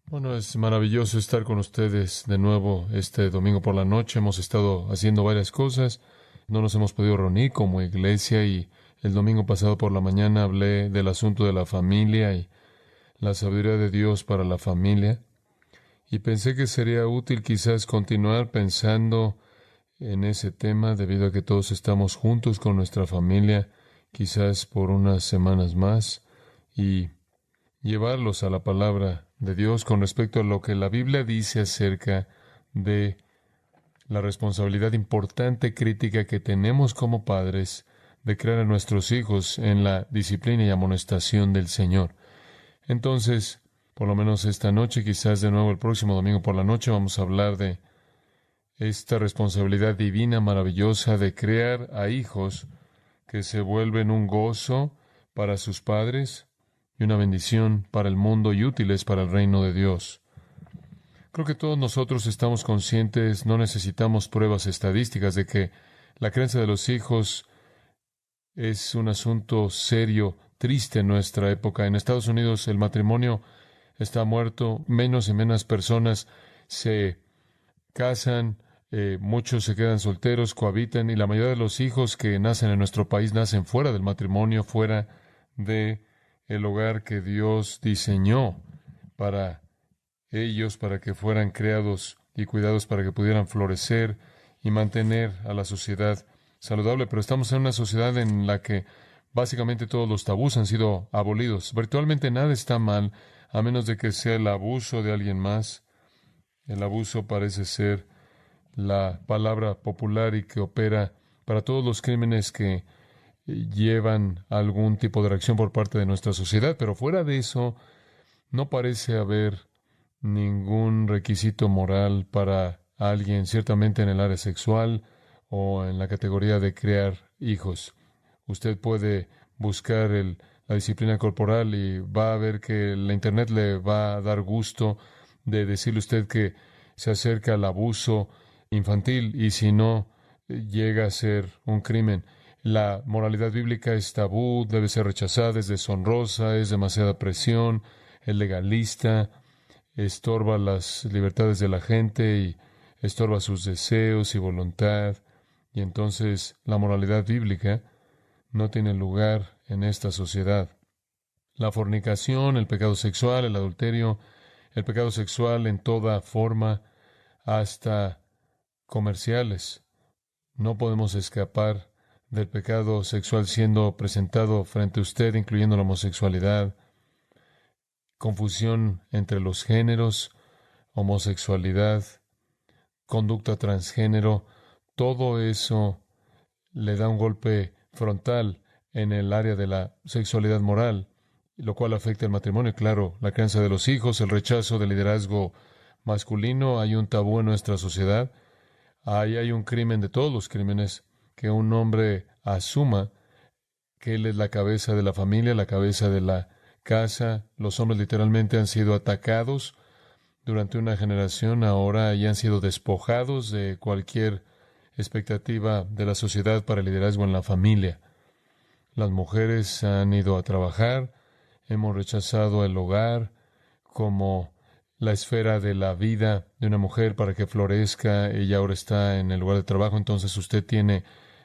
Bueno, es maravilloso estar con ustedes de nuevo este domingo por la noche. Hemos estado haciendo varias cosas. No nos hemos podido reunir como iglesia y el domingo pasado por la mañana hablé del asunto de la familia y la sabiduría de Dios para la familia. Y pensé que sería útil quizás continuar pensando en ese tema debido a que todos estamos juntos con nuestra familia, quizás por unas semanas más, y llevarlos a la palabra de Dios con respecto a lo que la Biblia dice acerca de la responsabilidad importante crítica que tenemos como padres de crear a nuestros hijos en la disciplina y amonestación del Señor. Entonces, por lo menos esta noche, quizás de nuevo el próximo domingo por la noche, vamos a hablar de esta responsabilidad divina maravillosa de crear a hijos que se vuelven un gozo para sus padres y una bendición para el mundo y útiles para el reino de Dios. Creo que todos nosotros estamos conscientes, no necesitamos pruebas estadísticas de que la crianza de los hijos es un asunto serio, triste en nuestra época. En Estados Unidos el matrimonio está muerto, menos y menos personas se casan, muchos se quedan solteros, cohabitan, y la mayoría de los hijos que nacen en nuestro país nacen fuera del matrimonio, fuera de el hogar que Dios diseñó para ellos, para que fueran creados y cuidados, para que pudieran florecer y mantener a la sociedad saludable. Pero estamos en una sociedad en la que básicamente todos los tabús han sido abolidos. Virtualmente nada está mal, a menos de que sea el abuso de alguien más. El abuso parece ser la palabra popular y que opera para todos los crímenes que llevan algún tipo de reacción por parte de nuestra sociedad. Pero fuera de eso, no parece haber ningún requisito moral para alguien, ciertamente en el área sexual o en la categoría de crear hijos. Usted puede buscar la disciplina corporal y va a ver que la Internet le va a dar gusto de decirle a usted que se acerca al abuso infantil y si no, llega a ser un crimen. La moralidad bíblica es tabú, debe ser rechazada, es deshonrosa, es demasiada presión, es legalista, estorba las libertades de la gente y estorba sus deseos y voluntad. Y entonces la moralidad bíblica no tiene lugar en esta sociedad. La fornicación, el pecado sexual, el adulterio, el pecado sexual en toda forma, hasta comerciales. No podemos escapar del pecado sexual siendo presentado frente a usted, incluyendo la homosexualidad, confusión entre los géneros, homosexualidad, conducta transgénero, todo eso le da un golpe frontal en el área de la sexualidad moral, lo cual afecta el matrimonio. Claro, la crianza de los hijos, el rechazo del liderazgo masculino, hay un tabú en nuestra sociedad. Ahí hay un crimen de todos los crímenes, que un hombre asuma que él es la cabeza de la familia, la cabeza de la casa. Los hombres literalmente han sido atacados durante una generación, ahora ya han sido despojados de cualquier expectativa de la sociedad para el liderazgo en la familia. Las mujeres han ido a trabajar, hemos rechazado el hogar como la esfera de la vida de una mujer para que florezca. Ella ahora está en el lugar de trabajo, entonces usted tiene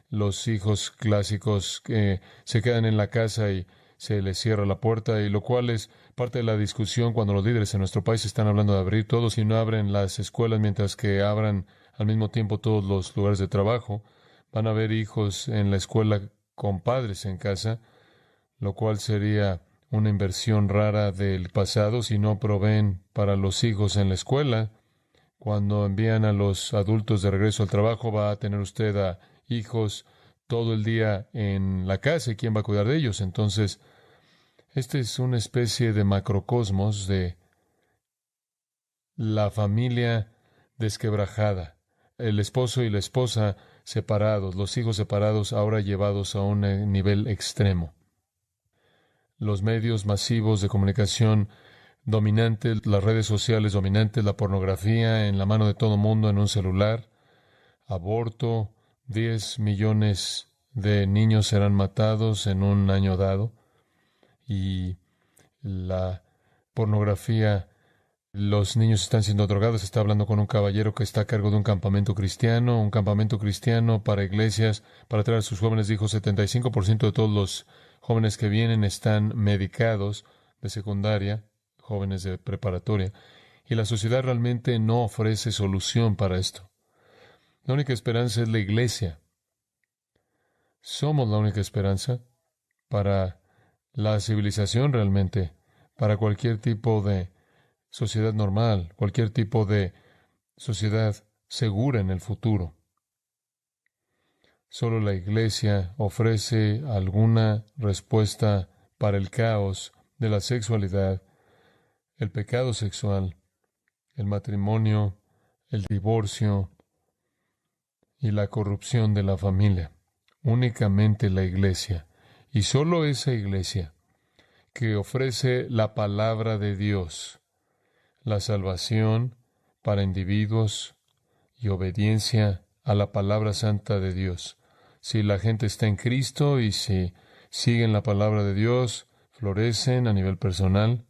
los hijos clásicos que se quedan en la casa y se les cierra la puerta, y lo cual es parte de la discusión cuando los líderes en nuestro país están hablando de abrir todos y no abren las escuelas mientras que abran al mismo tiempo todos los lugares de trabajo. Van a haber hijos en la escuela con padres en casa, lo cual sería una inversión rara del pasado si no proveen para los hijos en la escuela. Cuando envían a los adultos de regreso al trabajo, va a tener usted a hijos todo el día en la casa y quién va a cuidar de ellos. Entonces, este es una especie de macrocosmos de la familia desquebrajada, el esposo y la esposa separados, los hijos separados, ahora llevados a un nivel extremo. Los medios masivos de comunicación dominantes, las redes sociales dominantes, la pornografía en la mano de todo mundo en un celular, aborto, 10 millones de niños serán matados en un año dado, y la pornografía Los niños están siendo drogados. Está hablando con un caballero que está a cargo de un campamento cristiano para iglesias, para traer a sus jóvenes. Dijo, 75% de todos los jóvenes que vienen están medicados de secundaria, jóvenes de preparatoria. Y la sociedad realmente no ofrece solución para esto. La única esperanza es la iglesia. Somos la única esperanza para la civilización realmente, para cualquier tipo de sociedad normal, cualquier tipo de sociedad segura en el futuro. Solo la iglesia ofrece alguna respuesta para el caos de la sexualidad, el pecado sexual, el matrimonio, el divorcio y la corrupción de la familia. Únicamente la iglesia, y solo esa iglesia que ofrece la palabra de Dios, la salvación para individuos y obediencia a la palabra santa de Dios. Si la gente está en Cristo y si siguen la palabra de Dios, florecen a nivel personal,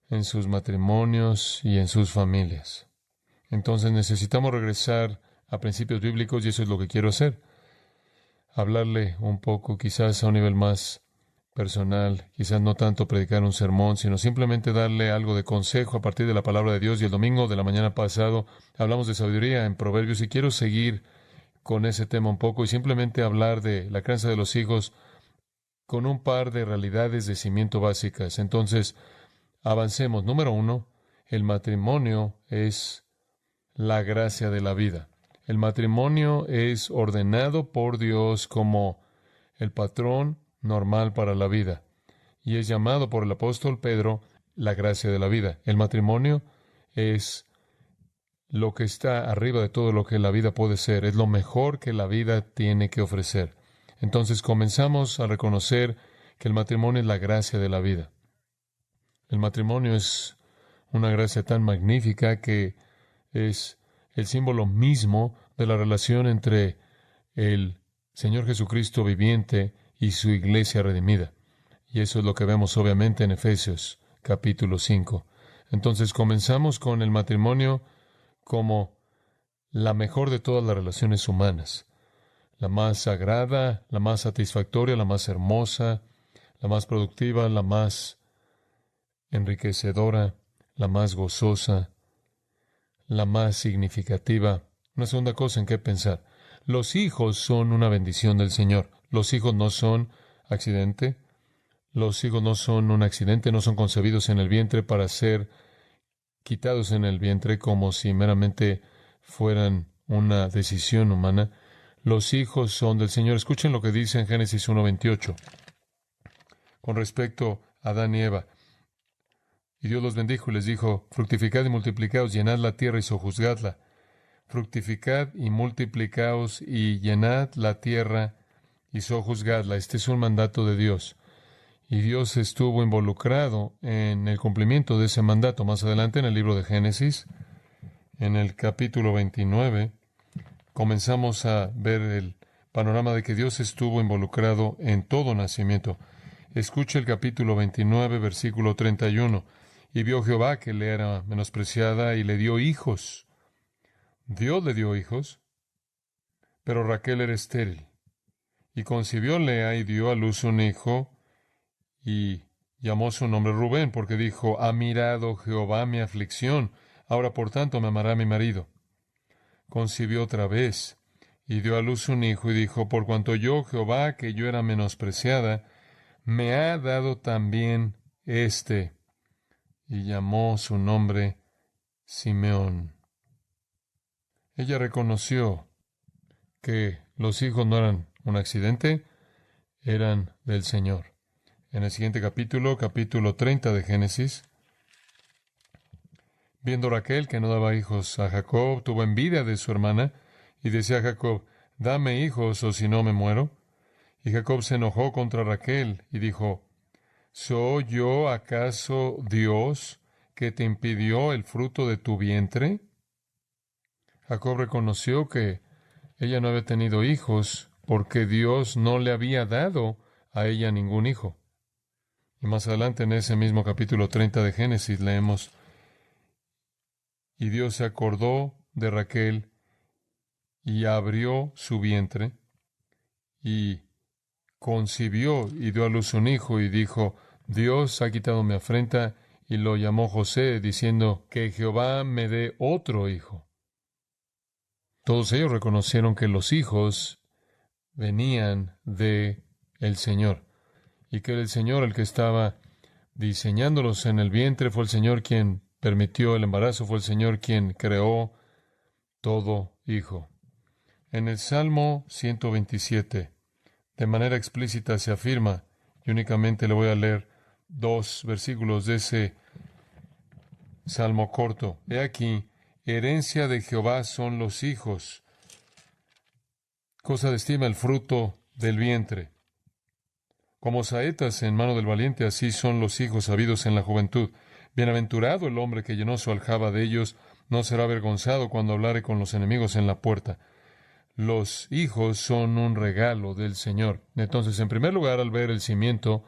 en sus matrimonios y en sus familias. Entonces necesitamos regresar a principios bíblicos y eso es lo que quiero hacer. Hablarle un poco, quizás a un nivel más personal, quizás no tanto predicar un sermón, sino simplemente darle algo de consejo a partir de la palabra de Dios. Y el domingo de la mañana pasado hablamos de sabiduría en Proverbios y quiero seguir con ese tema un poco y simplemente hablar de la crianza de los hijos con un par de realidades de cimiento básicas. Entonces, avancemos. Número 1, el matrimonio es la gracia de la vida. El matrimonio es ordenado por Dios como el patrón normal para la vida y es llamado por el apóstol Pedro la gracia de la vida. El matrimonio es lo que está arriba de todo lo que la vida puede ser, es lo mejor que la vida tiene que ofrecer. Entonces comenzamos a reconocer que el matrimonio es la gracia de la vida. El matrimonio es una gracia tan magnífica que es el símbolo mismo de la relación entre el Señor Jesucristo viviente y su iglesia redimida. Y eso es lo que vemos obviamente en Efesios capítulo 5. Entonces comenzamos con el matrimonio como la mejor de todas las relaciones humanas, la más sagrada, la más satisfactoria, la más hermosa, la más productiva, la más enriquecedora, la más gozosa, la más significativa. Una segunda cosa en qué pensar. Los hijos son una bendición del Señor. Los hijos no son accidente. Los hijos no son un accidente, no son concebidos en el vientre para ser quitados en el vientre como si meramente fueran una decisión humana. Los hijos son del Señor. Escuchen lo que dice en Génesis 1:28 con respecto a Adán y Eva. Y Dios los bendijo y les dijo, fructificad y multiplicaos, llenad la tierra y sojuzgadla. Fructificad y multiplicaos y llenad la tierra y sojuzgadla. Este es un mandato de Dios. Y Dios estuvo involucrado en el cumplimiento de ese mandato. Más adelante en el libro de Génesis, en el capítulo 29, comenzamos a ver el panorama de que Dios estuvo involucrado en todo nacimiento. Escuche el capítulo 29, versículo 31. Y vio Jehová que le era menospreciada y le dio hijos. Dios le dio hijos, pero Raquel era estéril. Y concibió Lea y dio a luz un hijo, y llamó su nombre Rubén, porque dijo, ha mirado Jehová mi aflicción, ahora por tanto me amará mi marido. Concibió otra vez, y dio a luz un hijo, y dijo, por cuanto yo, Jehová, que yo era menospreciada, me ha dado también este. Y llamó su nombre Simeón. Ella reconoció que los hijos no eran un accidente, eran del Señor. En el siguiente capítulo, capítulo 30 de Génesis, viendo Raquel que no daba hijos a Jacob, tuvo envidia de su hermana y decía a Jacob, dame hijos o si no me muero. Y Jacob se enojó contra Raquel y dijo, ¿soy yo acaso Dios que te impidió el fruto de tu vientre? Jacob reconoció que ella no había tenido hijos porque Dios no le había dado a ella ningún hijo. Y más adelante en ese mismo capítulo 30 de Génesis leemos, Y Dios se acordó de Raquel y abrió su vientre y concibió y dio a luz un hijo y dijo, Dios ha quitado mi afrenta, y lo llamó José, diciendo, que Jehová me dé otro hijo. Todos ellos reconocieron que los hijos venían de el Señor, y que era el Señor el que estaba diseñándolos en el vientre, fue el Señor quien permitió el embarazo, fue el Señor quien creó todo hijo. En el Salmo 127, de manera explícita se afirma, y únicamente le voy a leer 2 versículos de ese salmo corto. He aquí, herencia de Jehová son los hijos, cosa de estima el fruto del vientre. Como saetas en mano del valiente, así son los hijos habidos en la juventud. Bienaventurado el hombre que llenó su aljaba de ellos, no será avergonzado cuando hablare con los enemigos en la puerta. Los hijos son un regalo del Señor. Entonces, en primer lugar, al ver el cimiento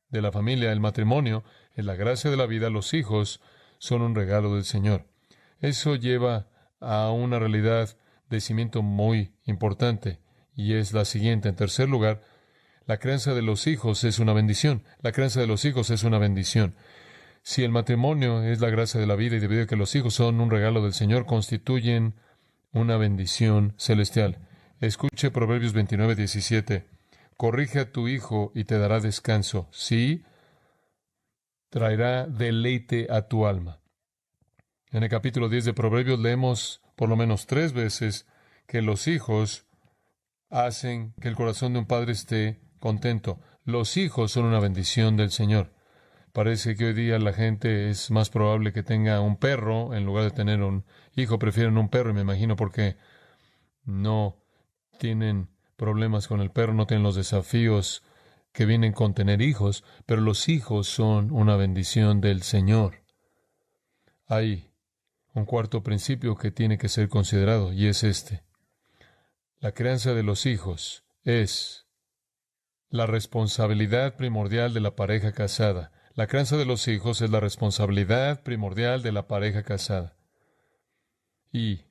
de la familia, el matrimonio, en la gracia de la vida, los hijos son un regalo del Señor. Eso lleva a una realidad de cimiento muy importante, y es la siguiente. En tercer lugar, la crianza de los hijos es una bendición. La crianza de los hijos es una bendición. Si el matrimonio es la gracia de la vida y debido a que los hijos son un regalo del Señor, constituyen una bendición celestial. Escuche Proverbios 29:17. Corrige a tu hijo y te dará descanso. Sí, traerá deleite a tu alma. En el capítulo 10 de Proverbios leemos por lo menos 3 veces que los hijos hacen que el corazón de un padre esté contento. Los hijos son una bendición del Señor. Parece que hoy día la gente es más probable que tenga un perro en lugar de tener un hijo. Prefieren un perro, y me imagino porque no tienen problemas con el perro, no tienen los desafíos que vienen con tener hijos, pero los hijos son una bendición del Señor. Hay un cuarto principio que tiene que ser considerado, y es este. La crianza de los hijos es la responsabilidad primordial de la pareja casada. La crianza de los hijos es la responsabilidad primordial de la pareja casada. Y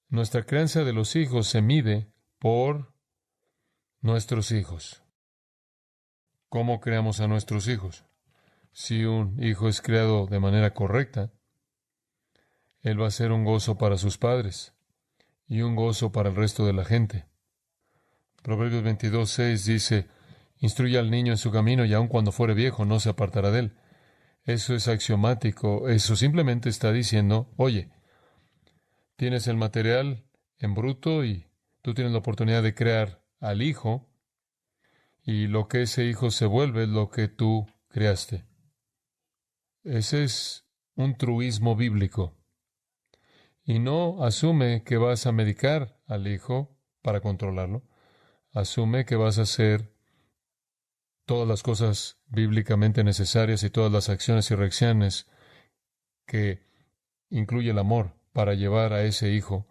nuestra crianza de los hijos se mide por nuestros hijos. ¿Cómo creamos a nuestros hijos? Si un hijo es criado de manera correcta, él va a ser un gozo para sus padres y un gozo para el resto de la gente. Proverbios 22:6 dice, instruye al niño en su camino y aun cuando fuere viejo no se apartará de él. Eso es axiomático. Eso simplemente está diciendo, oye, tienes el material en bruto y tú tienes la oportunidad de crear al hijo, y lo que ese hijo se vuelve es lo que tú creaste. Ese es un truismo bíblico. Y no asume que vas a medicar al hijo para controlarlo. Asume que vas a hacer todas las cosas bíblicamente necesarias y todas las acciones y reacciones que incluye el amor para llevar a ese hijo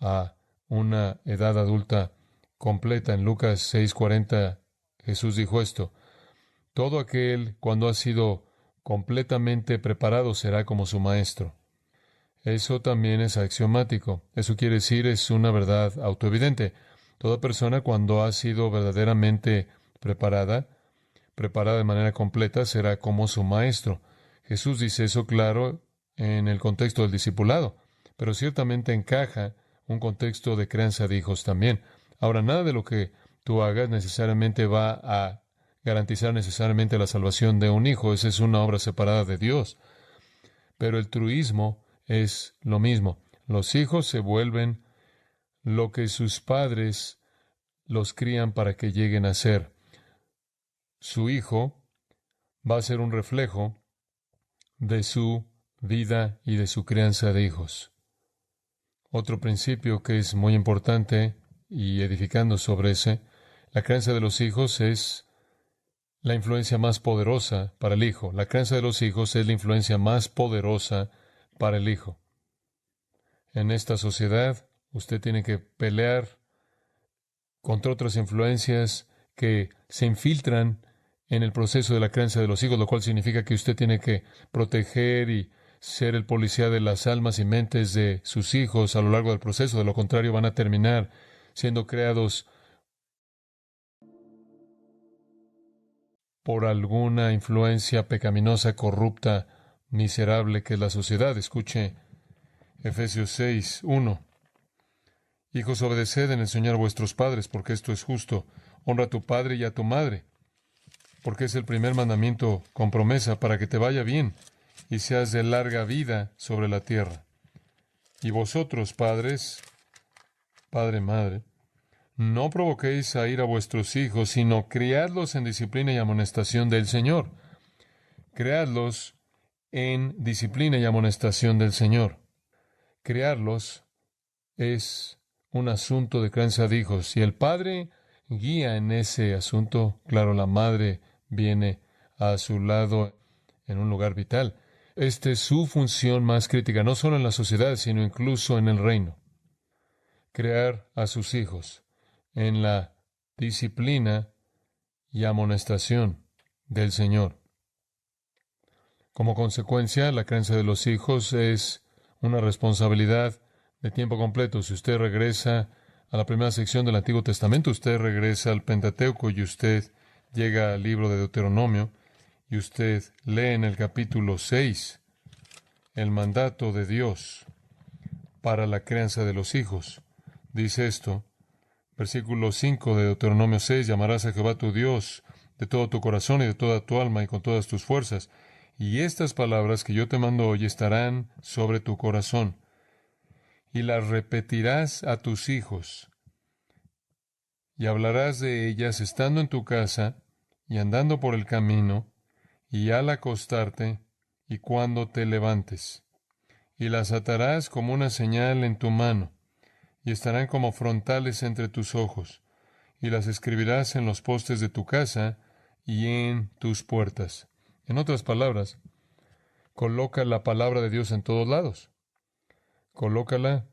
a una edad adulta completa. En Lucas 6:40 Jesús dijo esto: todo aquel cuando ha sido completamente preparado será como su maestro. Eso también es axiomático. Eso quiere decir, es una verdad autoevidente. Toda persona cuando ha sido verdaderamente preparada de manera completa, será como su maestro. Jesús dice eso claro en el contexto del discipulado, pero ciertamente encaja un contexto de crianza de hijos también. Ahora, nada de lo que tú hagas necesariamente va a garantizar necesariamente la salvación de un hijo. Esa es una obra separada de Dios. Pero el truismo es lo mismo. Los hijos se vuelven lo que sus padres los crían para que lleguen a ser. Su hijo va a ser un reflejo de su vida y de su crianza de hijos. Otro principio que es muy importante, y edificando sobre ese, la crianza de los hijos es la influencia más poderosa para el hijo. La crianza de los hijos es la influencia más poderosa para el hijo. En esta sociedad, usted tiene que pelear contra otras influencias que se infiltran en el proceso de la crianza de los hijos, lo cual significa que usted tiene que proteger y ser el policía de las almas y mentes de sus hijos a lo largo del proceso. De lo contrario, van a terminar siendo creados por alguna influencia pecaminosa, corrupta, miserable que es la sociedad. Escuche Efesios 6:1. Hijos, obedeced en el Señor a vuestros padres, porque esto es justo. Honra a tu padre y a tu madre, porque es el primer mandamiento con promesa para que te vaya bien y seas de larga vida sobre la tierra. Y vosotros, padres, padre, madre, no provoquéis a ir a vuestros hijos, sino criadlos en disciplina y amonestación del Señor. Criadlos en disciplina y amonestación del Señor. Criarlos es un asunto de crianza de hijos. Y el padre guía en ese asunto. Claro, la madre viene a su lado en un lugar vital. Esta es su función más crítica, no solo en la sociedad, sino incluso en el reino. Crear a sus hijos en la disciplina y amonestación del Señor. Como consecuencia, la crianza de los hijos es una responsabilidad de tiempo completo. Si usted regresa a la primera sección del Antiguo Testamento, usted regresa al Pentateuco y usted llega al libro de Deuteronomio y usted lee en el capítulo 6 el mandato de Dios para la crianza de los hijos. Dice esto, versículo 5 de Deuteronomio 6, llamarás a Jehová tu Dios de todo tu corazón y de toda tu alma y con todas tus fuerzas. Y estas palabras que yo te mando hoy estarán sobre tu corazón. Y las repetirás a tus hijos, y hablarás de ellas estando en tu casa, y andando por el camino, y al acostarte, y cuando te levantes. Y las atarás como una señal en tu mano, y estarán como frontales entre tus ojos, y las escribirás en los postes de tu casa y en tus puertas. En otras palabras, coloca la palabra de Dios en todos lados. Colócala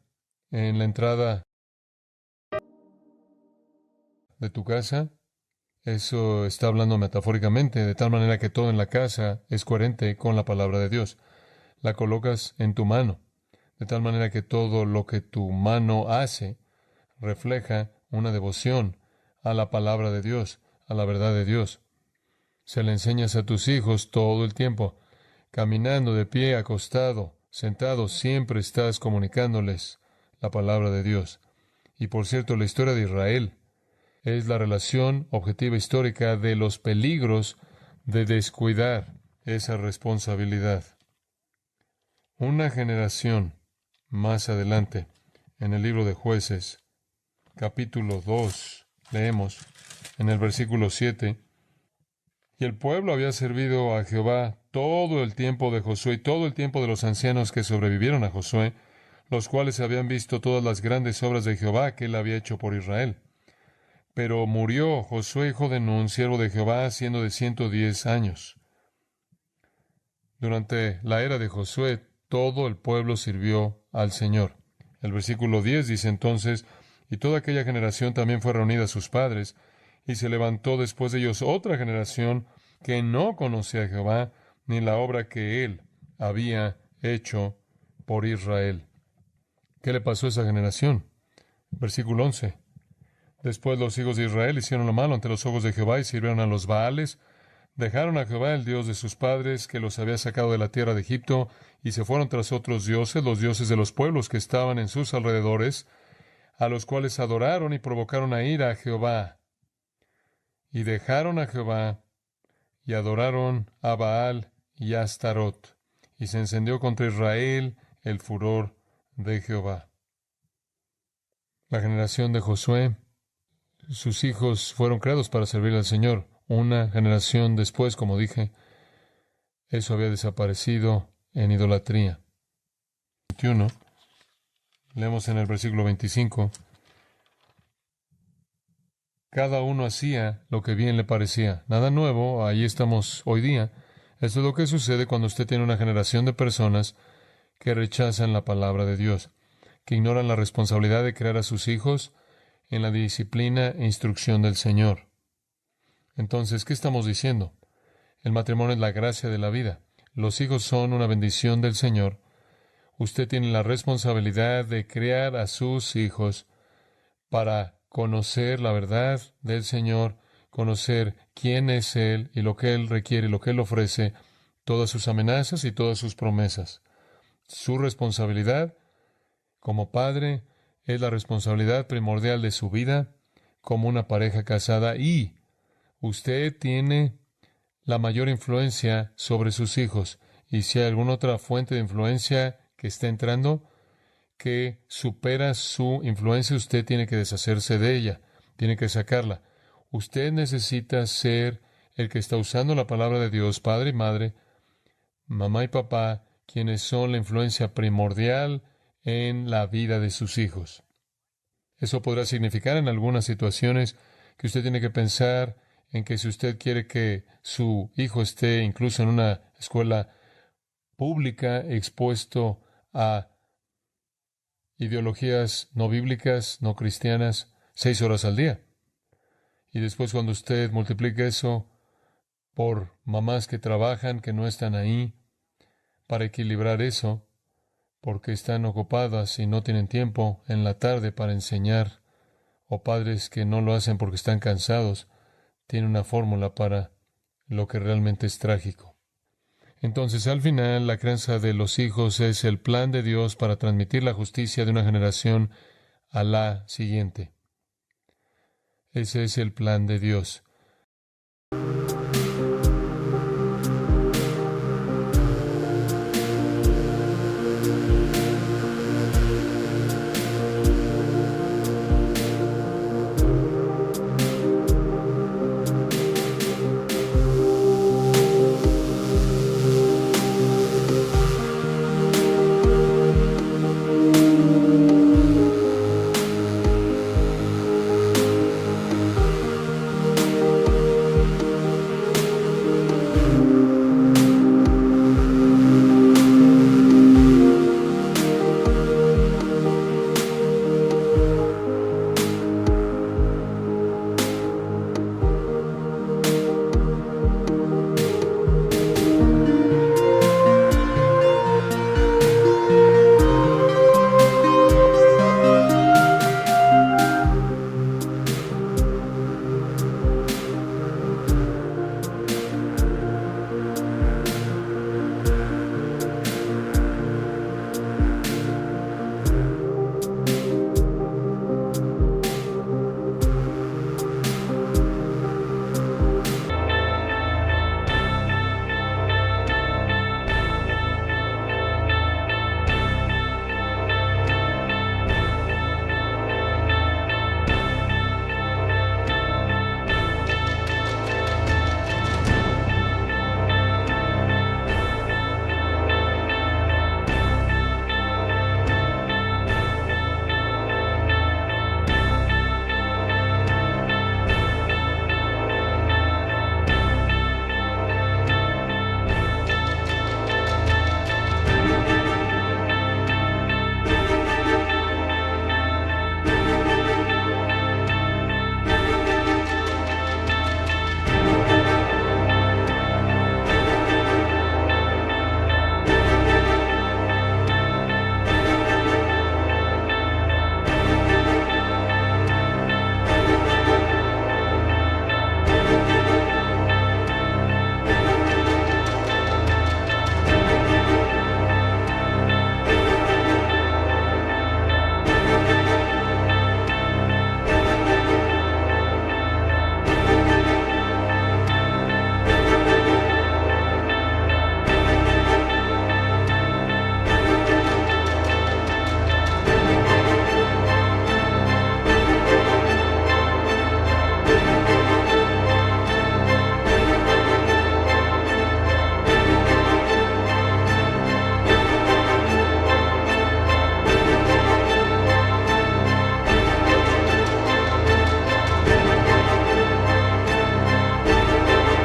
en la entrada de tu casa. Eso está hablando metafóricamente, de tal manera que todo en la casa es coherente con la palabra de Dios. La colocas en tu mano, de tal manera que todo lo que tu mano hace refleja una devoción a la palabra de Dios, a la verdad de Dios. Se le enseñas a tus hijos todo el tiempo, caminando, de pie, acostado, sentado, siempre estás comunicándoles la palabra de Dios. Y por cierto, la historia de Israel es la relación objetiva histórica de los peligros de descuidar esa responsabilidad. Una generación más adelante, en el libro de Jueces, capítulo 2, leemos en el versículo 7, y el pueblo había servido a Jehová todo el tiempo de Josué y todo el tiempo de los ancianos que sobrevivieron a Josué, los cuales habían visto todas las grandes obras de Jehová que él había hecho por Israel. Pero murió Josué, hijo de Nun, siervo de Jehová, siendo de 110 años. Durante la era de Josué, todo el pueblo sirvió al Señor. El versículo 10 dice entonces, y toda aquella generación también fue reunida a sus padres, y se levantó después de ellos otra generación que no conocía a Jehová, ni la obra que él había hecho por Israel. ¿Qué le pasó a esa generación? Versículo 11. Después los hijos de Israel hicieron lo malo ante los ojos de Jehová y sirvieron a los Baales. Dejaron a Jehová, el Dios de sus padres, que los había sacado de la tierra de Egipto, y se fueron tras otros dioses, los dioses de los pueblos que estaban en sus alrededores, a los cuales adoraron y provocaron a ira a Jehová. Y dejaron a Jehová, y adoraron a Baal y a Astarot, y se encendió contra Israel el furor de Jehová. La generación de Josué, sus hijos fueron creados para servir al Señor. Una generación después, como dije, eso había desaparecido en idolatría. 21. Leemos en el versículo 25. Cada uno hacía lo que bien le parecía. Nada nuevo, ahí estamos hoy día. Esto es lo que sucede cuando usted tiene una generación de personas que rechazan la palabra de Dios, que ignoran la responsabilidad de crear a sus hijos en la disciplina e instrucción del Señor. Entonces, ¿qué estamos diciendo? El matrimonio es la gracia de la vida. los hijos son una bendición del Señor, usted tiene la responsabilidad de criar a sus hijos para conocer la verdad del Señor, conocer quién es Él y lo que Él requiere, lo que Él ofrece, todas sus amenazas y todas sus promesas. Su responsabilidad como padre es la responsabilidad primordial de su vida como una pareja casada, y usted tiene la mayor influencia sobre sus hijos. Y si hay alguna otra fuente de influencia que está entrando, que supera su influencia, usted tiene que deshacerse de ella, tiene que sacarla. Usted necesita ser el que está usando la palabra de Dios, padre y madre, mamá y papá, quienes son la influencia primordial en la vida de sus hijos. Eso podrá significar en algunas situaciones que usted tiene que pensar en que si usted quiere que su hijo esté incluso en una escuela pública expuesto a ideologías no bíblicas, no cristianas, 6 horas al día. Y después cuando usted multiplica eso por mamás que trabajan, que no están ahí para equilibrar eso, porque están ocupadas y no tienen tiempo en la tarde para enseñar, o padres que no lo hacen porque están cansados, tiene una fórmula para lo que realmente es trágico. Entonces, al final, la crianza de los hijos es el plan de Dios para transmitir la justicia de una generación a la siguiente. Ese es el plan de Dios.